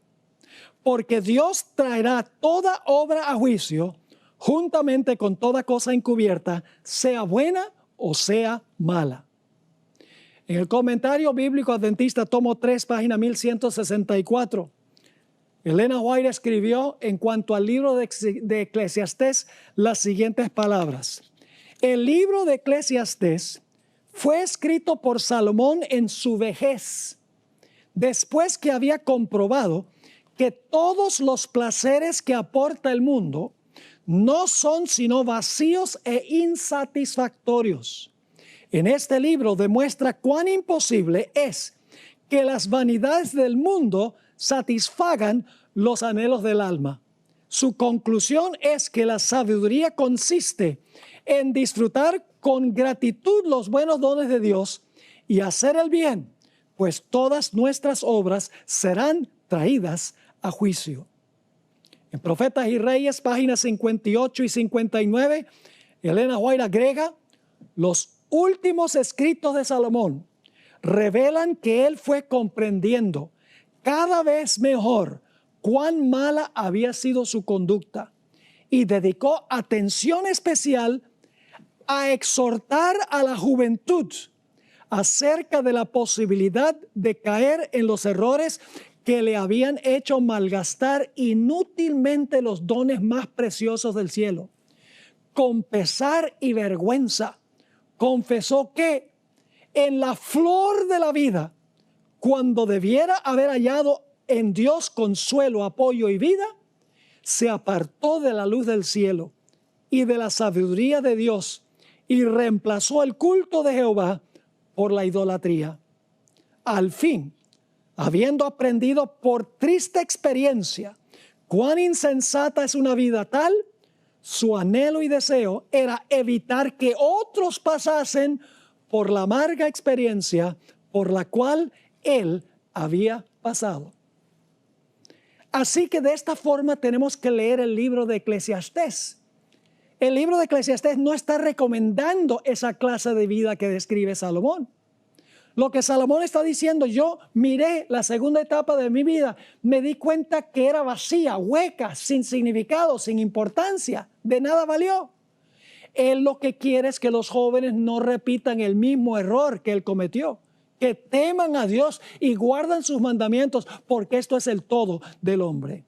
Porque Dios traerá toda obra a juicio, juntamente con toda cosa encubierta, sea buena o sea mala. En el comentario bíblico adventista, tomo 3, página 1164, Elena White escribió en cuanto al libro de Eclesiastés las siguientes palabras. El libro de Eclesiastés fue escrito por Salomón en su vejez, después que había comprobado que todos los placeres que aporta el mundo no son sino vacíos e insatisfactorios. En este libro demuestra cuán imposible es que las vanidades del mundo satisfagan los anhelos del alma. Su conclusión es que la sabiduría consiste en disfrutar con gratitud los buenos dones de Dios y hacer el bien, pues todas nuestras obras serán traídas a juicio. En Profetas y Reyes, páginas 58 y 59, Elena White agrega, los últimos escritos de Salomón revelan que él fue comprendiendo cada vez mejor cuán mala había sido su conducta y dedicó atención especial a exhortar a la juventud acerca de la posibilidad de caer en los errores que le habían hecho malgastar inútilmente los dones más preciosos del cielo. Con pesar y vergüenza, confesó que en la flor de la vida, cuando debiera haber hallado en Dios consuelo, apoyo y vida, se apartó de la luz del cielo y de la sabiduría de Dios y reemplazó el culto de Jehová por la idolatría. Al fin, habiendo aprendido por triste experiencia cuán insensata es una vida tal, su anhelo y deseo era evitar que otros pasasen por la amarga experiencia por la cual él había pasado. Así que de esta forma tenemos que leer el libro de Eclesiastés. El libro de Eclesiastés no está recomendando esa clase de vida que describe Salomón. Lo que Salomón está diciendo, yo miré la segunda etapa de mi vida, me di cuenta que era vacía, hueca, sin significado, sin importancia, de nada valió. Él lo que quiere es que los jóvenes no repitan el mismo error que él cometió, que teman a Dios y guardan sus mandamientos, porque esto es el todo del hombre.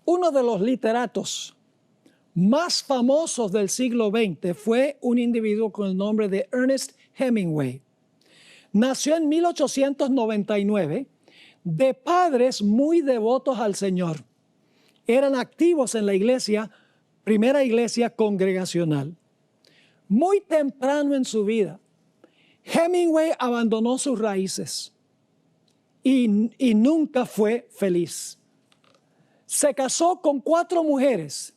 Uno de los literatos más famosos del siglo XX fue un individuo con el nombre de Ernest Hemingway. Nació en 1899 de padres muy devotos al Señor. Eran activos en la iglesia, primera iglesia congregacional. Muy temprano en su vida, Hemingway abandonó sus raíces y nunca fue feliz. Se casó con 4 mujeres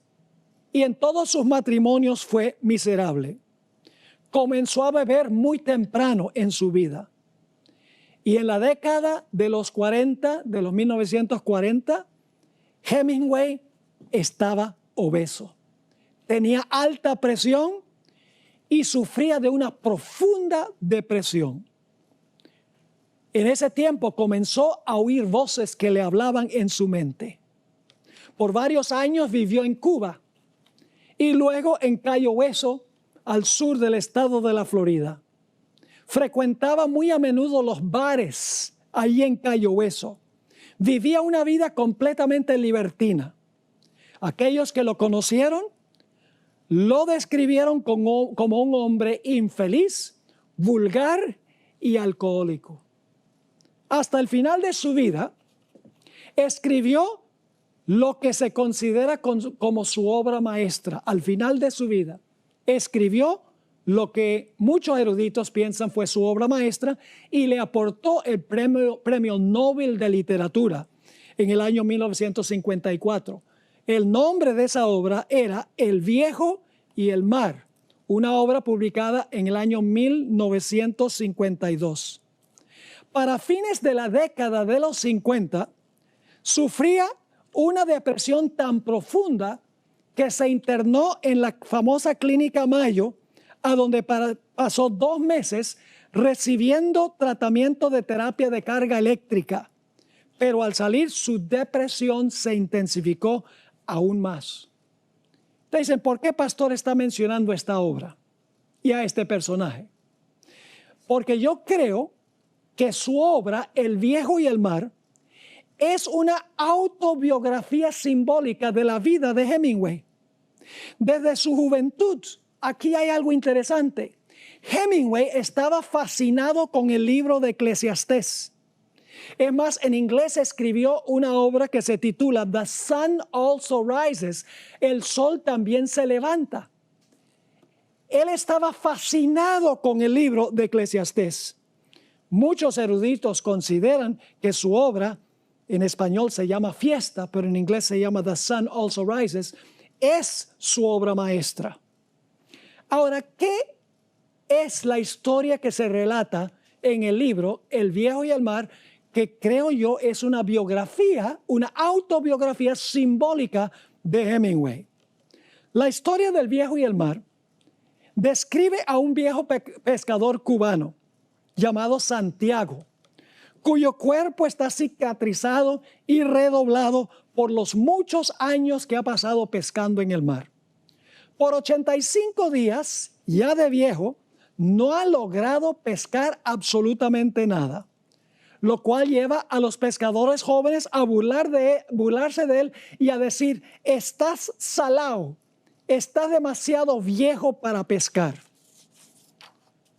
y en todos sus matrimonios fue miserable. Comenzó a beber muy temprano en su vida. Y en la década de los 40, de los 1940, Hemingway estaba obeso. Tenía alta presión y sufría de una profunda depresión. En ese tiempo comenzó a oír voces que le hablaban en su mente. Por varios años vivió en Cuba y luego en Cayo Hueso, al sur del estado de la Florida. Frecuentaba muy a menudo los bares allí en Cayo Hueso. Vivía una vida completamente libertina. Aquellos que lo conocieron lo describieron como un hombre infeliz, vulgar y alcohólico. Hasta el final de su vida, escribió lo que se considera como su obra maestra. Al final de su vida, escribió lo que muchos eruditos piensan fue su obra maestra y le aportó el premio Nobel de Literatura en el año 1954. El nombre de esa obra era El viejo y el mar, una obra publicada en el año 1952. Para fines de la década de los 50, sufría una depresión tan profunda que se internó en la famosa Clínica Mayo, a donde pasó 2 meses recibiendo tratamiento de terapia de carga eléctrica. Pero al salir, su depresión se intensificó aún más. Te dicen, ¿por qué pastor está mencionando esta obra y a este personaje? Porque yo creo que su obra, El viejo y el mar, es una autobiografía simbólica de la vida de Hemingway. Desde su juventud, aquí hay algo interesante. Hemingway estaba fascinado con el libro de Eclesiastés. Es más, en inglés escribió una obra que se titula The Sun Also Rises. El sol también se levanta. Él estaba fascinado con el libro de Eclesiastés. Muchos eruditos consideran que su obra, en español se llama Fiesta, pero en inglés se llama The Sun Also Rises, es su obra maestra. Ahora, ¿qué es la historia que se relata en el libro El viejo y el mar? Que creo yo es una biografía, una autobiografía simbólica de Hemingway. La historia del viejo y el mar describe a un viejo pescador cubano llamado Santiago, cuyo cuerpo está cicatrizado y redoblado por los muchos años que ha pasado pescando en el mar. Por 85 días, ya de viejo, no ha logrado pescar absolutamente nada, lo cual lleva a los pescadores jóvenes a burlarse de él y a decir, estás salado, estás demasiado viejo para pescar.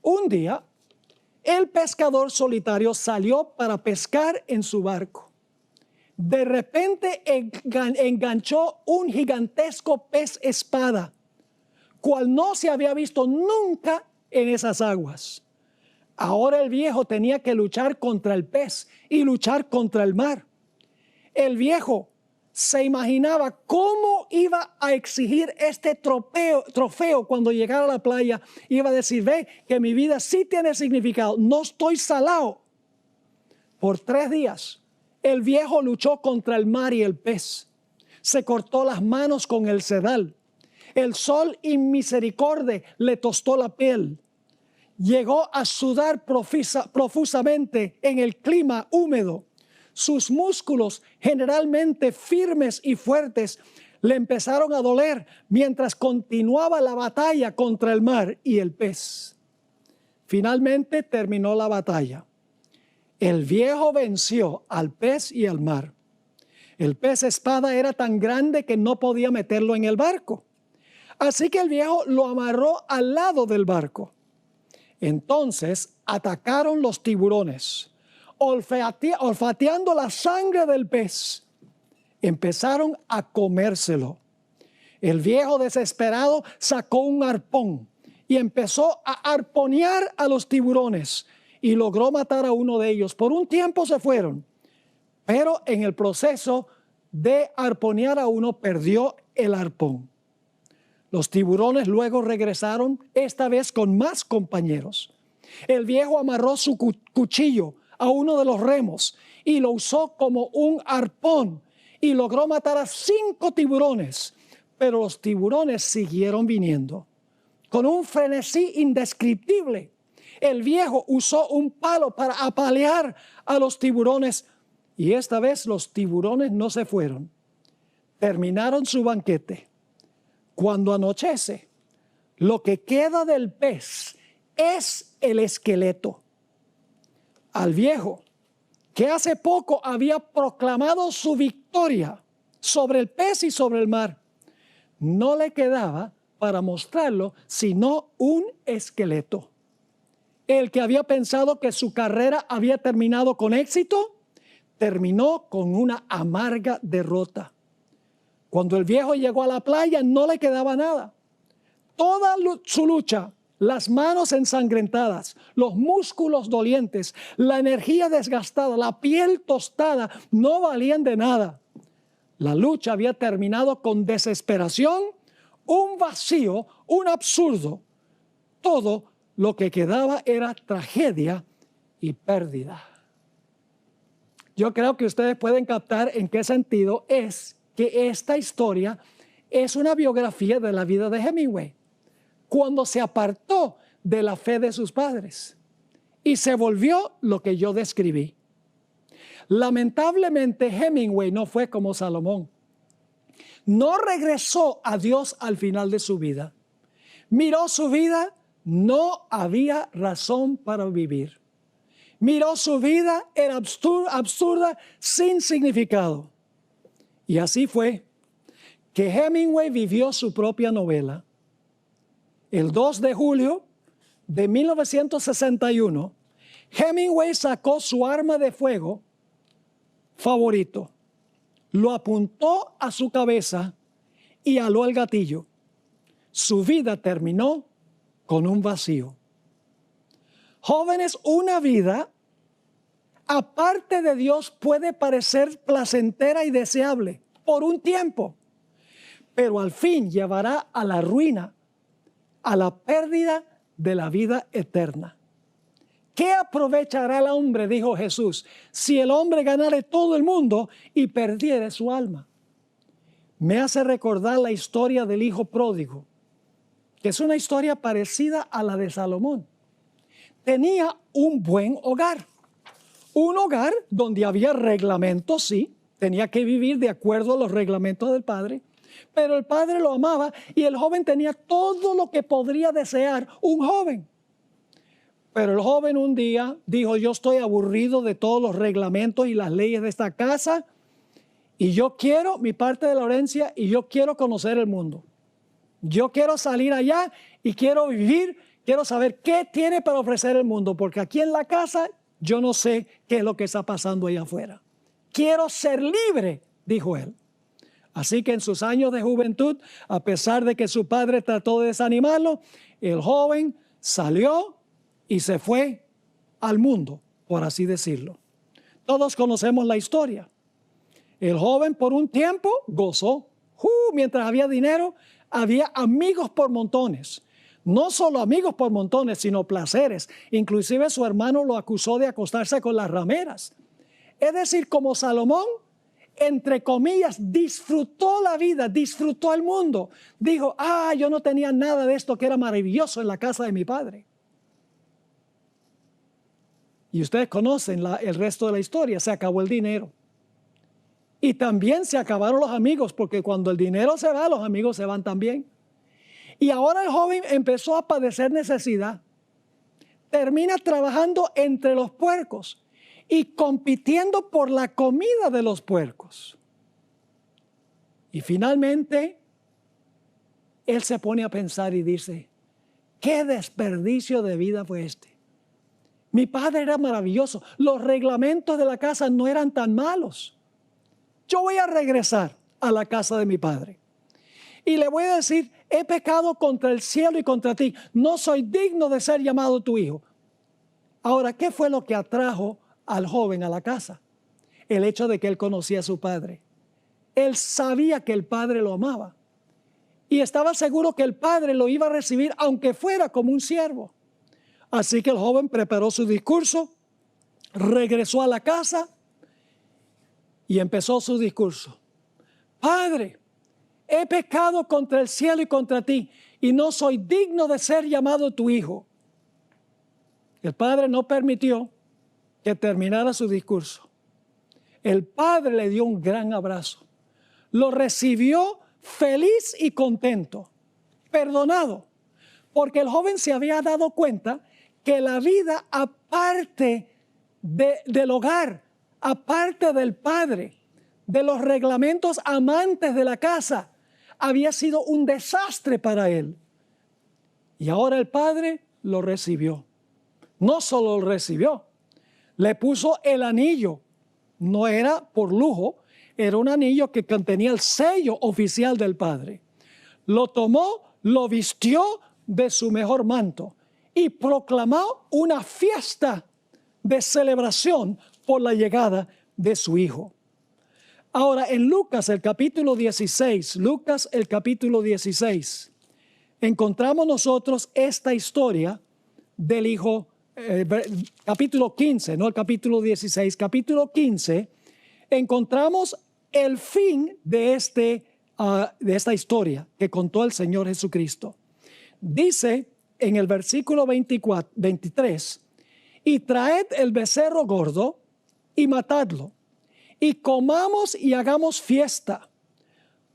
Un día, el pescador solitario salió para pescar en su barco. De repente enganchó un gigantesco pez espada, cual no se había visto nunca en esas aguas. Ahora el viejo tenía que luchar contra el pez y luchar contra el mar. El viejo se imaginaba cómo iba a exigir este trofeo cuando llegara a la playa. Iba a decir, ve que mi vida sí tiene significado, no estoy salado. Por 3 días, el viejo luchó contra el mar y el pez. Se cortó las manos con el sedal. El sol inmisericordia le tostó la piel. Llegó a sudar profusamente en el clima húmedo. Sus músculos, generalmente firmes y fuertes, le empezaron a doler mientras continuaba la batalla contra el mar y el pez. Finalmente terminó la batalla. El viejo venció al pez y al mar. El pez espada era tan grande que no podía meterlo en el barco. Así que el viejo lo amarró al lado del barco. Entonces atacaron los tiburones, olfateando la sangre del pez. Empezaron a comérselo. El viejo desesperado sacó un arpón y empezó a arponear a los tiburones y logró matar a uno de ellos. Por un tiempo se fueron, pero en el proceso de arponear a uno perdió el arpón. Los tiburones luego regresaron, esta vez con más compañeros. El viejo amarró su cuchillo a uno de los remos y lo usó como un arpón y logró matar a 5 tiburones. Pero los tiburones siguieron viniendo. Con un frenesí indescriptible, el viejo usó un palo para apalear a los tiburones y esta vez los tiburones no se fueron. terminaron su banquete. Cuando anochece, lo que queda del pez es el esqueleto. Al viejo, que hace poco había proclamado su victoria sobre el pez y sobre el mar, no le quedaba para mostrarlo sino un esqueleto. El que había pensado que su carrera había terminado con éxito, terminó con una amarga derrota. Cuando el viejo llegó a la playa, no le quedaba nada. Toda su lucha, las manos ensangrentadas, los músculos dolientes, la energía desgastada, la piel tostada, no valían de nada. La lucha había terminado con desesperación, un vacío, un absurdo. Todo lo que quedaba era tragedia y pérdida. Yo creo que ustedes pueden captar en qué sentido es que esta historia es una biografía de la vida de Hemingway, cuando se apartó de la fe de sus padres y se volvió lo que yo describí. Lamentablemente, Hemingway no fue como Salomón. No regresó a Dios al final de su vida. Miró su vida, no había razón para vivir. Miró su vida, era absurda, sin significado. Y así fue que Hemingway vivió su propia novela. El 2 de julio de 1961, Hemingway sacó su arma de fuego favorito, lo apuntó a su cabeza y aló el gatillo. Su vida terminó con un vacío. Jóvenes, una vida aparte de Dios puede parecer placentera y deseable por un tiempo, pero al fin llevará a la ruina, a la pérdida de la vida eterna. ¿Qué aprovechará el hombre, dijo Jesús, si el hombre ganare todo el mundo y perdiere su alma? Me hace recordar la historia del hijo pródigo, que es una historia parecida a la de Salomón. Tenía un buen hogar, un hogar donde había reglamentos, sí, tenía que vivir de acuerdo a los reglamentos del padre, pero el padre lo amaba y el joven tenía todo lo que podría desear un joven. Pero el joven un día dijo: yo estoy aburrido de todos los reglamentos y las leyes de esta casa y yo quiero mi parte de la herencia y yo quiero conocer el mundo. Yo quiero salir allá y quiero vivir, quiero saber qué tiene para ofrecer el mundo, porque aquí en la casa yo no sé qué es lo que está pasando allá afuera. Quiero ser libre, dijo él. Así que en sus años de juventud, a pesar de que su padre trató de desanimarlo, el joven salió y se fue al mundo, por así decirlo. Todos conocemos la historia. El joven por un tiempo gozó. Mientras había dinero, había amigos por montones. No solo amigos por montones, sino placeres. Inclusive su hermano lo acusó de acostarse con las rameras. Es decir, como Salomón, entre comillas, disfrutó la vida, disfrutó el mundo. Dijo: yo no tenía nada de esto que era maravilloso en la casa de mi padre. Y ustedes conocen el resto de la historia. Se acabó el dinero. Y también se acabaron los amigos, porque cuando el dinero se va, los amigos se van también. Y ahora el joven empezó a padecer necesidad. Termina trabajando entre los puercos y compitiendo por la comida de los puercos. Y finalmente, él se pone a pensar y dice: ¿qué desperdicio de vida fue este? Mi padre era maravilloso. Los reglamentos de la casa no eran tan malos. Yo voy a regresar a la casa de mi padre. Y le voy a decir: he pecado contra el cielo y contra ti. No soy digno de ser llamado tu hijo. Ahora, ¿qué fue lo que atrajo al joven a la casa? El hecho de que él conocía a su padre. Él sabía que el padre lo amaba. Y estaba seguro que el padre lo iba a recibir aunque fuera como un siervo. Así que el joven preparó su discurso, regresó a la casa y empezó su discurso. Padre, he pecado contra el cielo y contra ti, y no soy digno de ser llamado tu hijo. El padre no permitió que terminara su discurso. El padre le dio un gran abrazo, lo recibió feliz y contento, perdonado, porque el joven se había dado cuenta que la vida aparte del hogar, aparte del padre, de los reglamentos amantes de la casa, había sido un desastre para él. Y ahora el padre lo recibió. No solo lo recibió, le puso el anillo. No era por lujo, era un anillo que contenía el sello oficial del padre. Lo tomó, lo vistió de su mejor manto y proclamó una fiesta de celebración por la llegada de su hijo. Ahora, en Lucas, el capítulo 16, encontramos nosotros esta historia del hijo, capítulo 15, no el capítulo 16, capítulo 15, encontramos el fin de esta historia que contó el Señor Jesucristo. Dice en el versículo 23, y traed el becerro gordo y matadlo, y comamos y hagamos fiesta,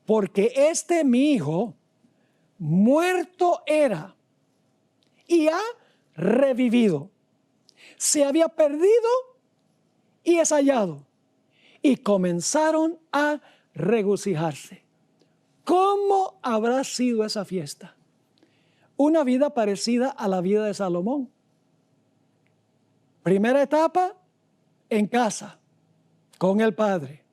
porque mi hijo muerto era y ha revivido. Se había perdido y es hallado. Y comenzaron a regocijarse. ¿Cómo habrá sido esa fiesta? Una vida parecida a la vida de Salomón. Primera etapa, en casa, con el padre,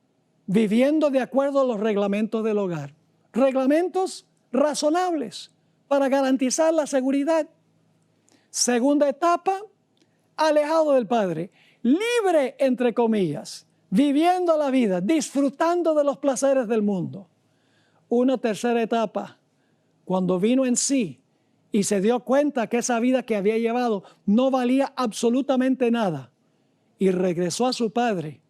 viviendo de acuerdo a los reglamentos del hogar. Reglamentos razonables para garantizar la seguridad. Segunda etapa, alejado del padre, libre entre comillas, viviendo la vida, disfrutando de los placeres del mundo. Una tercera etapa, cuando vino en sí y se dio cuenta que esa vida que había llevado no valía absolutamente nada y regresó a su padre,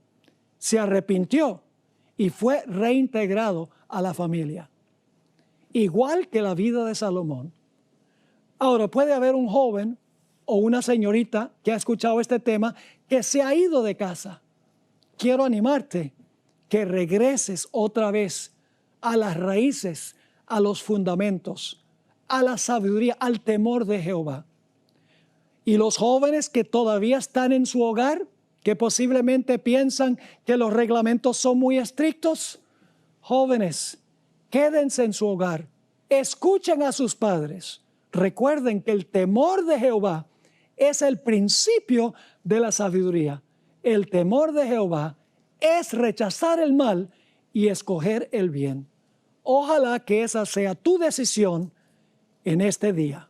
se arrepintió y fue reintegrado a la familia. Igual que la vida de Salomón. Ahora, puede haber un joven o una señorita que ha escuchado este tema que se ha ido de casa. Quiero animarte que regreses otra vez a las raíces, a los fundamentos, a la sabiduría, al temor de Jehová. Y los jóvenes que todavía están en su hogar, que posiblemente piensan que los reglamentos son muy estrictos, jóvenes, quédense en su hogar, escuchen a sus padres. Recuerden que el temor de Jehová es el principio de la sabiduría. El temor de Jehová es rechazar el mal y escoger el bien. Ojalá que esa sea tu decisión en este día.